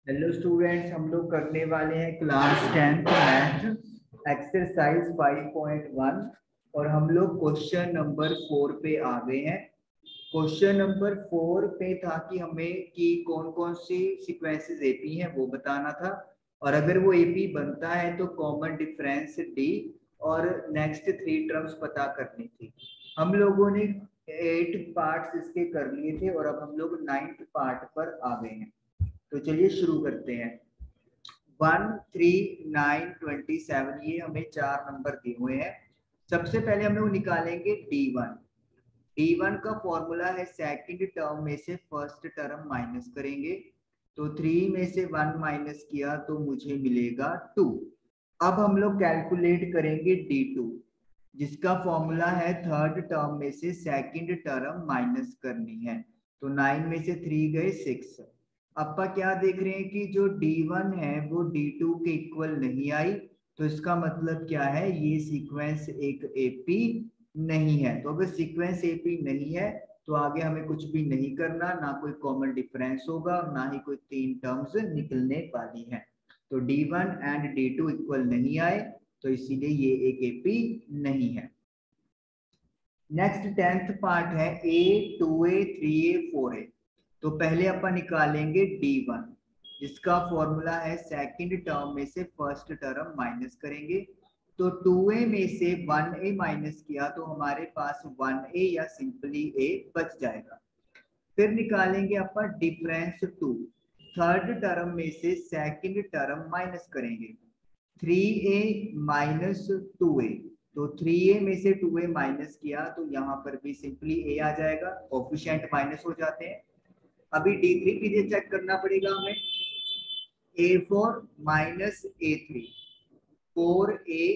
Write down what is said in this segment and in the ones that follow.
Hello students, हम लोग करने वाले हैं क्लास 10th मैथ एक्सरसाइज 5.1 और हम लोग क्वेश्चन नंबर 4 पे आ गए हैं। क्वेश्चन नंबर 4 पे था कि हमें कि कौन कौन सी सीक्वेंसेस एपी हैं वो बताना था, और अगर वो एपी बनता है तो कॉमन डिफरेंस डी और नेक्स्ट 3 टर्म्स पता करनी थी। हम लोगों ने 8 पार्ट्स इसके कर लिए थे और अब हम लोग 9th पार्ट पर आ गए हैं। तो चलिए शुरू करते हैं। 1, 3, 9, 27 ये हमें 4 नंबर दिए हुए हैं। सबसे पहले हम लोग निकालेंगे D1। D1 का फॉर्मूला है सेकंड टर्म में से फर्स्ट टर्म माइनस करेंगे, तो 3 में से 1 माइनस किया तो मुझे मिलेगा 2। अब हम लोग कैलकुलेट करेंगे D2, जिसका फॉर्मूला है थर्ड टर्म में से सेकंड टर्म माइनस करनी है, तो 9 में से 3 गए 6। अपा क्या देख रहे हैं कि जो D1 है वो D2 के इक्वल नहीं आई, तो इसका मतलब क्या है, ये सीक्वेंस एक एपी नहीं है। तो अगर सीक्वेंस एपी नहीं है तो आगे हमें कुछ भी नहीं करना, ना कोई कॉमन डिफरेंस होगा और ना ही कोई 3 टर्म्स निकलने वाली है। तो D1 एंड D2 इक्वल नहीं आए, तो इसीलिए ये एक एपी नहीं है। नेक्स्ट 10th पार्ट है A, 2A, 3A, 4A। तो पहले अपन निकालेंगे D1, जिसका फॉर्मूला है सेकंड टर्म में से फर्स्ट टर्म माइनस करेंगे, तो 2A में से 1A माइनस किया तो हमारे पास 1A या सिंपली A बच जाएगा। फिर निकालेंगे अपन डिफरेंस 2, थर्ड टर्म में से सेकंड टर्म माइनस करेंगे, 3A माइनस 2A, तो 3A में से 2A माइनस किया तो यहाँ पर भी सिंपली A आ जाएगा, कोफिशिएंट माइनस हो जाते हैं। अभी D3 के लिए चेक करना पड़ेगा हमें, A4 minus A3, 4A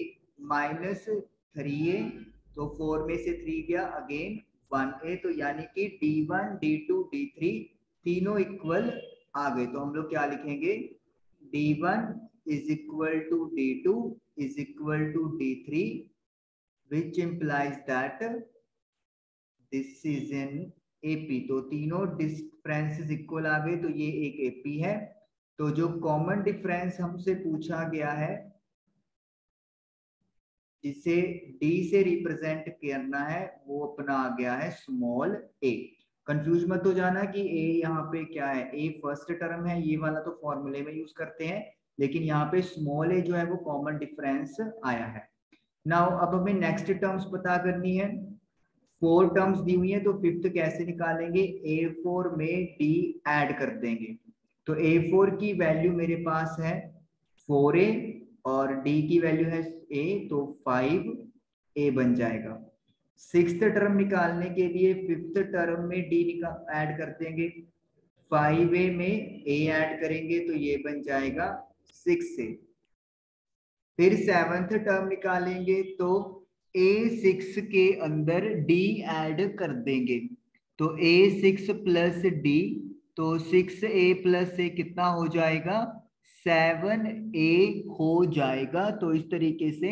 minus 3A, तो 4 में से 3 गया अगेन 1A, तो यानी कि D1, D2, D3 तीनों इक्वल आ गए। तो हम लोग क्या लिखेंगे, D1 is equal to D2 is equal to D3, which implies that this is an AP। तो तीनों डिफरेंसेस इक्वल आ गए, तो ये एक AP है। तो जो कॉमन डिफरेंस हमसे पूछा गया है, जिसे D से रिप्रेजेंट करना है, वो अपना आ गया है स्मॉल a। कंफ्यूज मत हो जाना कि a यहाँ पे क्या है, a फर्स्ट टर्म है, ये वाला तो फॉर्मूले में यूज करते हैं, लेकिन यहाँ पे स्मॉल a जो है वो कॉमन डिफरेंस आया है। नाउ अब हमें नेक्स्ट टर्म्स पता करनी है। 4 टर्म्स दी हुई है, तो फिफ्थ कैसे निकालेंगे, A4 में D ऐड कर देंगे। तो A4 की वैल्यू मेरे पास है 4A और D की वैल्यू है A, तो 5A बन जाएगा। सिक्स्थ टर्म निकालने के लिए फिफ्थ टर्म में D ऐड कर देंगे, 5A में A ऐड करेंगे तो ये बन जाएगा 6A। फिर सेवंथ टर्म निकालेंगे तो A6 के अंदर D ऐड कर देंगे, तो A6 प्लस D, तो 6A प्लस A कितना हो जाएगा, 7A हो जाएगा। तो इस तरीके से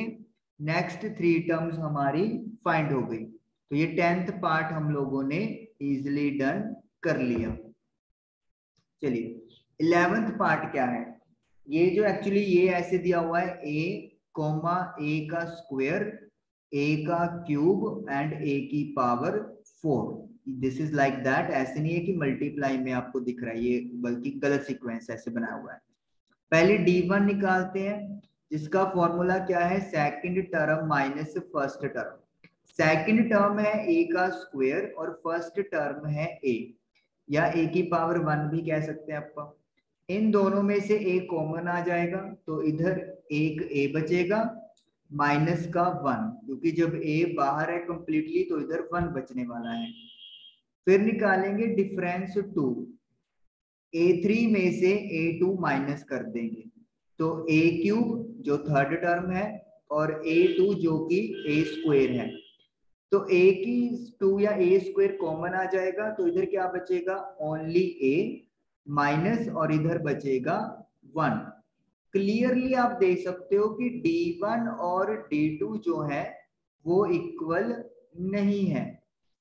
नेक्स्ट 3 टर्म्स हमारी फाइंड हो गई। तो ये 10th पार्ट हम लोगों ने इजिली डन कर लिया। चलिए 11th पार्ट क्या है, ये जो एक्चुअली ये ऐसे दिया हुआ है a कोमा a का स्क्वायर, a का क्यूब एंड a की power 4। This is like that, ऐसे नहीं है कि मल्टीप्लाई में आपको दिख रहा है ये, बल्कि गलत सीक्वेंस ऐसे बनाया हुआ है। पहले D1 निकालते हैं, जिसका फॉर्मूला क्या है, second term minus first term. Second term है a का स्क्वायर और फर्स्ट टर्म है a, या a की पावर 1 भी कह सकते हैं आप। इन दोनों में से a कॉमन आ जाएगा, तो इधर एक a बचेगा माइनस का 1, क्योंकि जब a बाहर है कंप्लीटली तो इधर 1 बचने वाला है। फिर निकालेंगे डिफरेंस 2, A3 में से A2 माइनस कर देंगे, तो a क्यूब जो थर्ड टर्म है और A2 जो कि a स्क्वायर है, तो a की 2 या a स्क्वायर कॉमन आ जाएगा, तो इधर क्या बचेगा, ओनली a माइनस, और इधर बचेगा 1। क्लियरली आप देख सकते हो कि D1 और D2 जो है वो इक्वल नहीं है।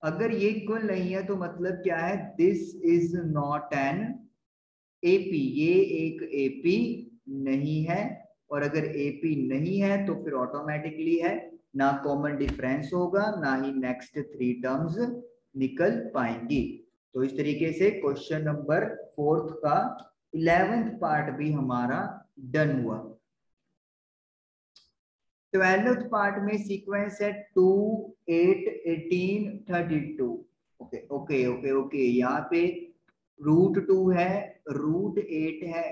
अगर ये इक्वल नहीं है तो मतलब क्या है, this is not an AP, ये एक एपी नहीं है, और अगर एपी नहीं है तो फिर ऑटोमेटिकली है, ना कॉमन डिफरेंस होगा, ना ही नेक्स्ट 3 टर्म्स निकल पाएंगी। तो इस तरीके से क्वेश्चन नंबर 4 का 11th पार्ट भी हमारा डन हुआ। 12th पार्ट में सीक्वेंस है 2, 8, 18, 32। ओके ओके ओके ओके, यहाँ पे √2 है, √8 है,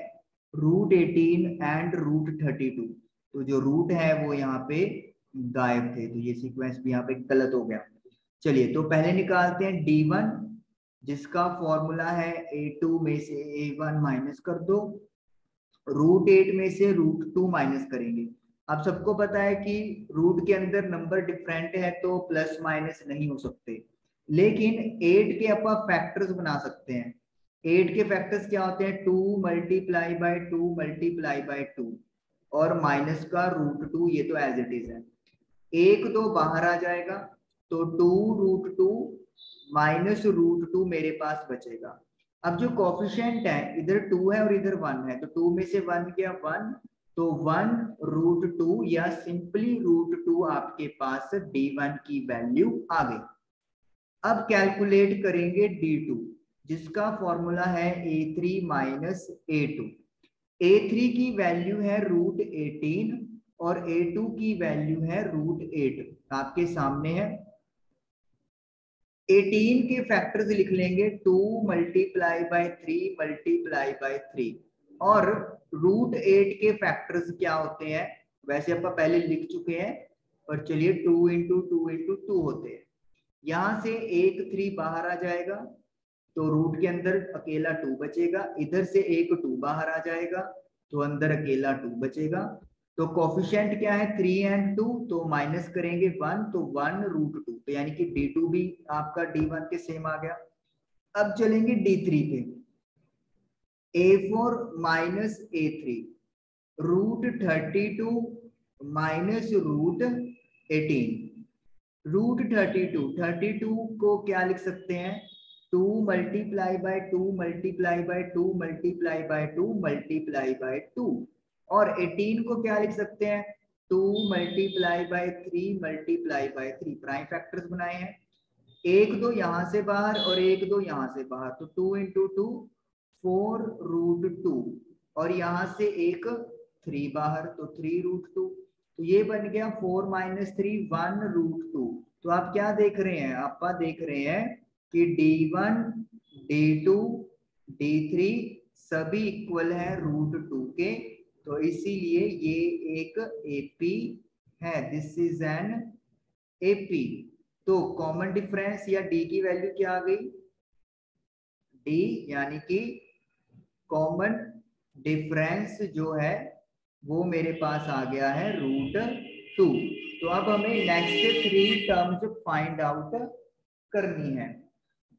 √18 एंड √32। तो जो रूट है वो यहाँ पे गायब थे, तो ये सीक्वेंस भी यहाँ पे गलत हो गया। चलिए तो पहले निकालते हैं D1, जिसका फॉर्मूला है A2 में से A1 माइनस कर दो, √8 में से √2 माइनस करेंगे। अब सबको पता है कि रूट के अंदर नंबर डिफरेंट है तो प्लस माइनस नहीं हो सकते, लेकिन 8 के अपन फैक्टर्स बना सकते हैं। 8 के फैक्टर्स क्या होते हैं? 2 मल्टीप्लाई बाय 2 मल्टीप्लाई बाय 2 और माइनस का √2, ये तो एज इट इज है। 1 2 बाहर आ जाएगा, तो 2 √2 माइनस √2 मेरे पास बचेगा। अब जो कोफिशिएंट है, इधर 2 है और इधर 1 है, तो 2 में से 1 गया 1, तो 1 √2 या सिंपली √2 आपके पास D1 की वैल्यू आ गई। अब कैलकुलेट करेंगे D2, जिसका फॉर्मूला है A3 माइनस A2। A3 की वैल्यू है √18 और A2 की वैल्यू है √8, आपके सामने है। 18 के फैक्टर्स लिख लेंगे, 2 मल्टीप्लाई बाय 3 मल्टीप्लाई बाय 3, और √8 के फैक्टर्स क्या होते हैं वैसे अपन पहले लिख चुके हैं, पर चलिए 2 इंटू 2 इंटू 2 होते हैं। यहां से एक 3 बाहर आ जाएगा, तो रूट के अंदर अकेला 2 बचेगा, इधर से एक 2 बाहर आ जाएगा, तो अंदर अकेला 2 बचेगा। तो कोफिशिएंट क्या है? 3 एंड 2, तो माइनस करेंगे 1, तो 1 √2, तो यानी कि D2 भी आपका D1 के सेम आ गया। अब चलेंगे D3 पे, A4 माइनस A3, √32 माइनस √18। √32 को क्या लिख सकते हैं? 2 multiply by 2 multiply by 2 multiply by 2 multiply by 2, और 18 को क्या लिख सकते हैं? 2 multiply by 3 multiply by 3, prime factors बनाए हैं। एक दो यहां से बाहर और एक दो यहां से बाहर, तो 2 इंटू 2 4 √2, और यहां से एक 3 बाहर, तो 3 √2, तो ये बन गया 4 माइनस 3 1 √2। तो आप क्या देख रहे हैं? आप देख रहे हैं कि D1 D2 D3 सभी इक्वल है √2 के, तो इसीलिए ये एक एपी है, दिस इज एन एपी। तो कॉमन डिफरेंस या डी की वैल्यू क्या आ गई? डी यानी कि कॉमन डिफरेंस जो है वो मेरे पास आ गया है √2। तो अब हमें नेक्स्ट 3 टर्म्स फाइंड आउट करनी है।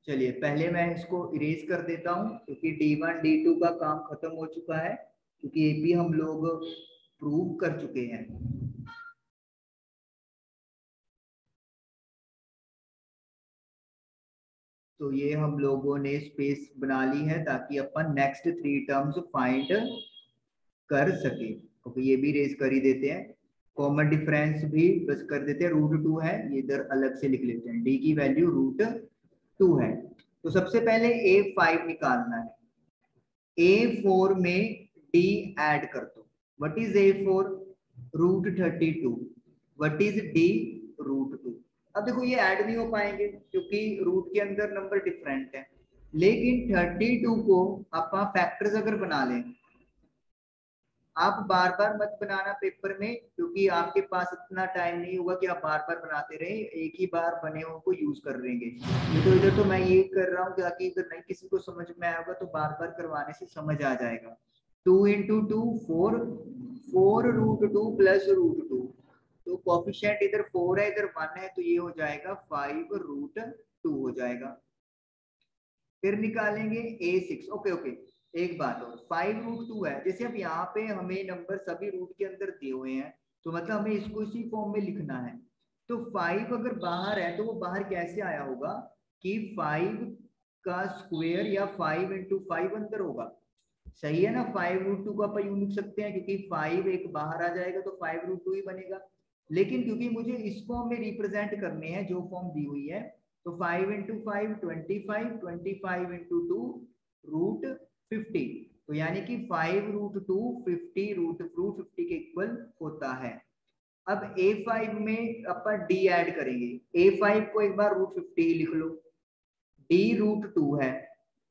चलिए पहले मैं इसको इरेज कर देता हूं, क्योंकि D1 D2 का काम खत्म हो चुका है, क्योंकि एपी हम लोग प्रूव कर चुके हैं। तो ये हम लोगों ने स्पेस बना ली है ताकि अपन नेक्स्ट 3 टर्म्स फाइंड कर सके। ओके, ये भी रेज कर ही देते हैं, कॉमन डिफरेंस भी बस कर देते हैं, √2 है, ये इधर अलग से लिख लेते हैं, डी की वैल्यू √2 है। तो सबसे पहले A5 निकालना है। A4 में D ऐड कर दो। What is A4? √32। What is D? √2। अब देखो ये ऐड नहीं हो पाएंगे क्योंकि रूट के अंदर नंबर डिफरेंट है, लेकिन 32 को आप फैक्टर्स अगर बना लें, आप बार बार मत बनाना पेपर में, क्योंकि आपके पास इतना टाइम नहीं होगा कि आप बार बार बनाते रहे, एक ही बार बने हुए को यूज कर लेंगे। ये तो इधर तो मैं ये कर रहा हूँ ताकि इधर नहीं किसी को समझ में आएगा, तो बार बार करवाने से समझ आ जाएगा। 2 इंटू 2 4, 4 √2 प्लस √2, तो कोफिशिएंट इधर 4 है इधर 1 है, तो ये हो जाएगा 5 √2 हो जाएगा। फिर निकालेंगे A6। ओके ओके, एक बात और, 5 √2 है, जैसे अब यहाँ पे हमें नंबर सभी रूट के अंदर दिए हुए हैं, तो मतलब हमें इसको इसी फॉर्म में लिखना है। तो 5 अगर बाहर है तो वो बाहर कैसे आया होगा कि 5 का स्क्वायर या 5 इंटू 5 अंदर होगा, सही है ना। 5√2 को आप यूं लिख सकते हैं क्योंकि 5 एक बाहर आ जाएगा तो 5√2 ही बनेगा। लेकिन क्योंकि मुझे इस फॉर्म में रिप्रेजेंट करने हैं जो फॉर्म दी हुई है, तो 5 इंटू 5 25, 25 इंटू 2 √50, तो यानी कि 5√2 50√50 के इक्वल होता है। अब A5 में अपन D ऐड करेंगे। A5 को एक बार √50 ही लिख लो, D √2 है।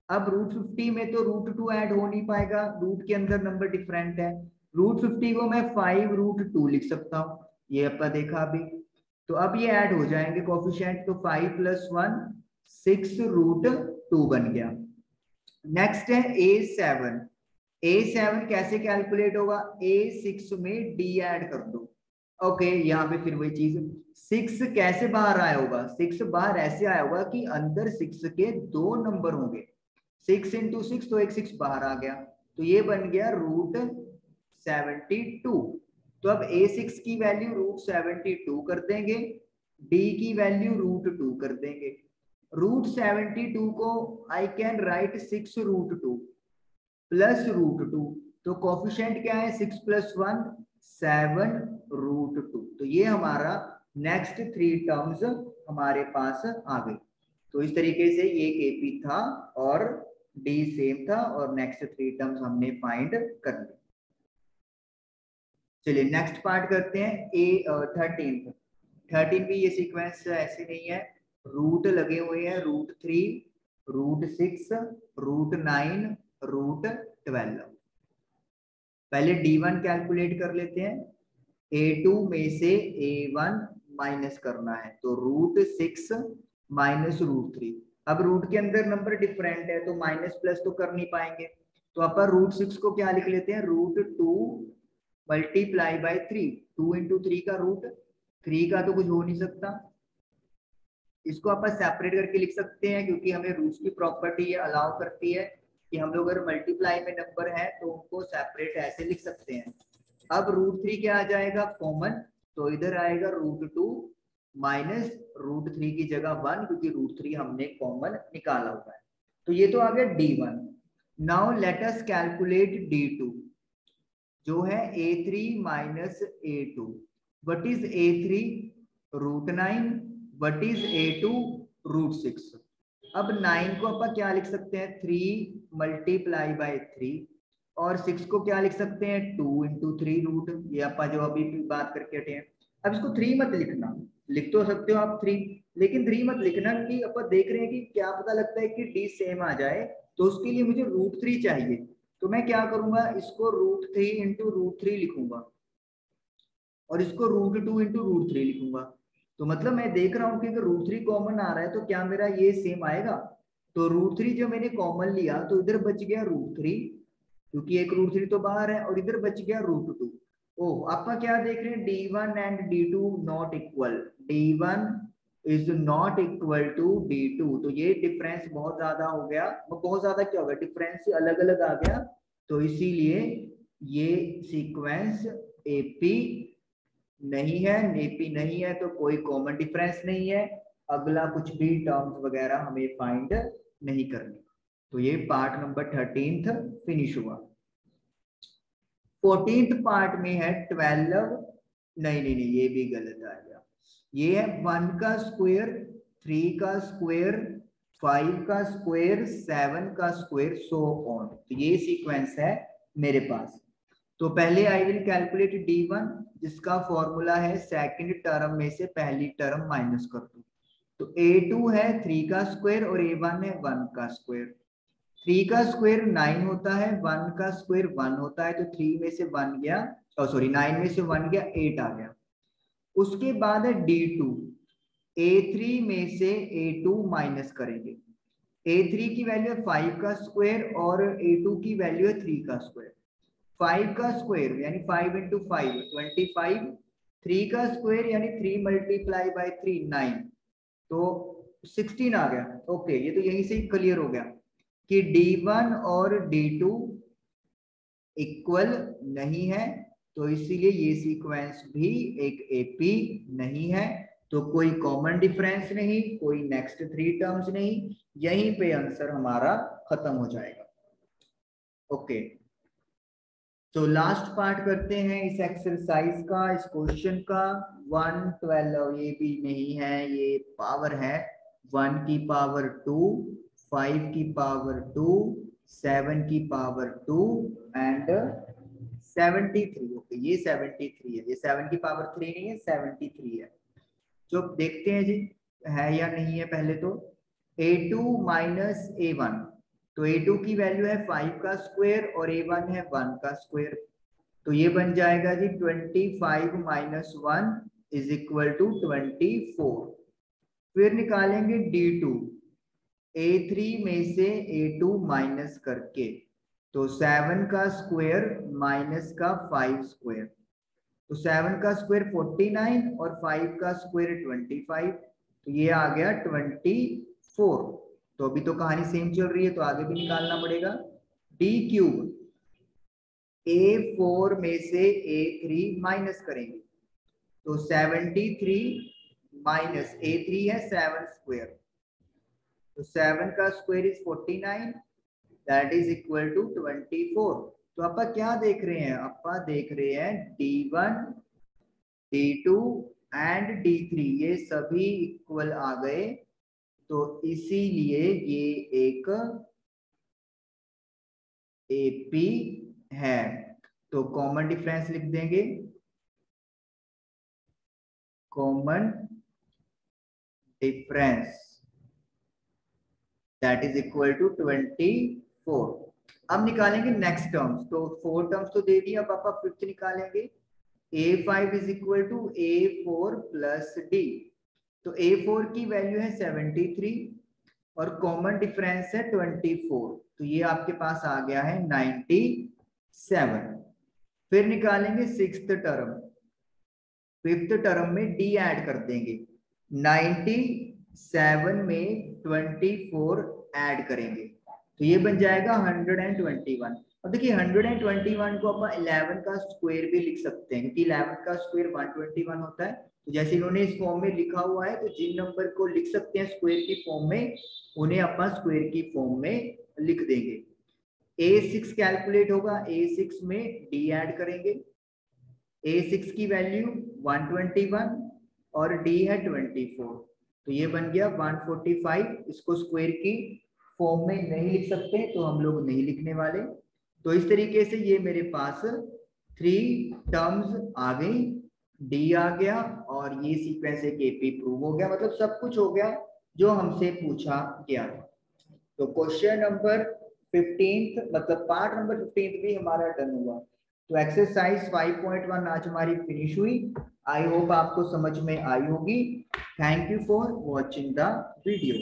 अब √50 में तो √2 ऐड हो नहीं पाएगा, रूट के अंदर नंबर डिफरेंट है। √50 को मैं 5√2 लिख सकता हूँ, ये अपन देखा अभी। तो अब ये ऐड हो जाएंगे कोफिशिएंट, तो 5 + 1 6√2 बन गया। नेक्स्ट है A7। A7 कैसे कैलकुलेट होगा, A6 में D ऐड कर दो। ओके यहाँ पे फिर वही चीज, 6 कैसे बाहर आया होगा, 6 बाहर ऐसे आया होगा कि अंदर 6 के 2 नंबर होंगे, 6 इंटू 6, तो एक 6 बाहर आ गया, तो ये बन गया √72। तो अब A6 की वैल्यू √72 कर देंगे, D की वैल्यू √2 कर देंगे। √72 को आई कैन राइट 6√2 प्लस √2, तो कोफिशिएंट क्या है, 6 + 1 7√2। तो ये हमारा नेक्स्ट 3 टर्म्स हमारे पास आ गई। तो इस तरीके से ये KP था और D सेम था, और नेक्स्ट 3 टर्म्स हमने फाइंड कर ली। चलिए नेक्स्ट पार्ट करते हैं। A13 भी ये सीक्वेंस ऐसे नहीं है, रूट लगे हुए हैं, √3 √6 √9 √12। पहले D1 कैलकुलेट कर लेते हैं। A2 में से A1 माइनस करना है, तो √6 माइनस √3। अब रूट के अंदर नंबर डिफरेंट है तो माइनस प्लस तो कर नहीं पाएंगे, तो अपन √6 को क्या लिख लेते हैं, √2 मल्टीप्लाई बाय 3। 2 इंटू 3 का रूट, 3 का तो कुछ हो नहीं सकता, इसको अपन सेपरेट करके लिख सकते हैं क्योंकि हमें रूट्स की प्रॉपर्टी अलाउ करती है कि हम लोग अगर मल्टीप्लाई में नंबर है तो उनको सेपरेट ऐसे लिख सकते हैं। अब √3 क्या आ जाएगा कॉमन, तो इधर आएगा √2 माइनस √3 की जगह 1, क्योंकि √3 हमने कॉमन निकाला हुआ है। तो ये तो आ गया D1। Now let us calculate D2, जो है A3 minus A2। What is A3, √9, what is A2, √6। अब 9 को अपन क्या लिख सकते हैं, 3 मल्टीप्लाई बाय 3, और 6 को क्या लिख सकते हैं, 2 इंटू 3 रूट, ये अपन जो अभी भी बात करके हटे हैं। अब इसको 3 मत लिखना, लिख तो सकते हो आप 3, लेकिन 3 मत लिखना कि अपन देख रहे हैं कि क्या पता लगता है कि D सेम आ जाए, तो उसके लिए मुझे √3 चाहिए। तो मैं क्या करूंगा, इसको √3 इंटू √3 लिखूंगा, और इसको √2 इंटू √3 लिखूंगा। तो मतलब मैं देख रहा हूँ कि अगर √3 कॉमन आ रहा है तो क्या मेरा ये सेम आएगा। तो √3 जो मैंने कॉमन लिया तो इधर बच गया √3, क्योंकि एक √3 तो बाहर है, और इधर बच गया √2। ओह आपका क्या देख रहे हैं, D1 and D2 not equal, D1 is not equal to D2। तो ये डिफरेंस बहुत ज्यादा हो गया, बहुत ज्यादा क्या होगा, डिफरेंस अलग अलग आ गया, तो इसीलिए ये सीक्वेंस AP नहीं है। AP नहीं है तो कोई कॉमन डिफरेंस नहीं है, अगला कुछ भी टर्म्स वगैरह हमें फाइंड नहीं करनी। तो ये पार्ट नंबर 13 फिनिश हुआ। 14th पार्ट में है 12, नहीं नहीं नहीं ये भी गलत आ गया, ये है 1 का स्क्वायर, 3 का स्क्वायर, 5 का स्क्वायर, 7 का स्क्वायर, सो ऑन। तो ये सीक्वेंस है मेरे पास। तो पहले आई विल कैलकुलेट D1, जिसका फॉर्मूला है सेकंड टर्म में से पहली टर्म माइनस कर दो। तो A2 है 3 का स्क्वायर और A1 है 1 का स्क्वायर। 3 का स्क्वायर 9 होता है, 1 का स्क्वायर 1 होता है, तो 3 में से 1 गया, सॉरी 9 में से 1 गया, 8 आ गया। उसके बाद है D2, A3 में से A2 माइनस करेंगे। A3 की वैल्यू है 5 का स्क्वायर और A2 की वैल्यू है 3 का स्क्वायर। 5 का स्क्वायर यानी 5 इंटू 5 25, 3 का स्क्वायर यानी 3 मल्टीप्लाई बाय 3 9, तो 16 आ गया। ओके ये तो यहीं से क्लियर हो गया कि D1 और D2 इक्वल नहीं है, तो इसीलिए ये सीक्वेंस भी एक AP नहीं है। तो कोई कॉमन डिफरेंस नहीं, कोई नेक्स्ट 3 टर्म्स नहीं, यहीं पे आंसर हमारा खत्म हो जाएगा। ओके, तो लास्ट पार्ट करते हैं इस एक्सरसाइज का, इस क्वेश्चन का। 112 ये भी नहीं है, ये पावर है 1 की पावर 2, 5 की पावर 2, 7 की पावर 2 एंड 73। ओके, ये 73 है, ये 7 की पावर 3 नहीं है, 73 है। जो देखते हैं जी है या नहीं है। पहले तो a2 माइनस a1, तो a2 की वैल्यू है 5 का स्क्वायर और a1 है 1 का स्क्वायर, तो ये बन जाएगा जी 25 माइनस 1 इज इक्वल टू 24। फिर निकालेंगे d2, a3 में से a2 माइनस करके, तो 7 का स्क्वायर माइनस का 5 स्क्वायर, तो 7 का स्क्वायर 49 और 5 का स्क्वायर 25, तो ये आ गया 24। तो अभी तो कहानी सेम चल रही है, तो आगे भी निकालना पड़ेगा। d क्यूब, a4 में से a3 माइनस करेंगे, तो 73 माइनस a3 है 7 स्क्वायर, तो 7 का square is 49, that is equal to 24। तो अपा क्या देख रहे हैं, अपा देख रहे हैं d1, d2 एंड d3 ये सभी इक्वल आ गए, तो इसीलिए ये एक AP है। तो कॉमन डिफरेंस लिख देंगे, common difference that is equal to 24। अब निकालेंगे नेक्स्ट टर्म्स, तो 4 टर्म्स तो दे दिया, अब आप फिफ्थ निकालेंगे। a5 is equal to a4 plus d, तो a4 की वैल्यू है 73 और कॉमन डिफरेंस है 24, तो ये आपके पास आ गया है 97। फिर निकालेंगे सिक्स्थ टर्म, फिफ्थ टर्म में d ऐड कर देंगे, 97 में 24 ऐड करेंगे, तो ये बन जाएगा 121। अब देखिए 121 को अपन 11 का स्क्वायर भी लिख सकते हैं, क्योंकि 11 का स्क्वायर 121 होता है। तो जैसे इन्होंने इस फॉर्म में लिखा हुआ है, तो जिन नंबर को लिख सकते हैं स्क्वायर की फॉर्म में, उन्हें अपन स्क्वायर की फॉर्म में लिख देंगे। a6 कैलकुलेट होगा, a6 में d ऐड करेंगे, a6 की वैल्यू 121 और d है 24, तो ये बन गया 145। इसको स्क्वायर की फॉर्म में नहीं लिख सकते, तो हम लोग नहीं लिखने वाले। तो इस तरीके से ये मेरे पास 3 टर्म्स आ गई, d आ गया और ये सीक्वेंस एक AP प्रूव हो गया, मतलब सब कुछ हो गया जो हमसे पूछा गया। तो क्वेश्चन नंबर 15 मतलब पार्ट नंबर 15 भी हमारा डन हुआ। तो एक्सरसाइज 5.1 आज हमारी फिनिश हुई। आई होप आपको समझ में आई होगी। Thank you for watching the video.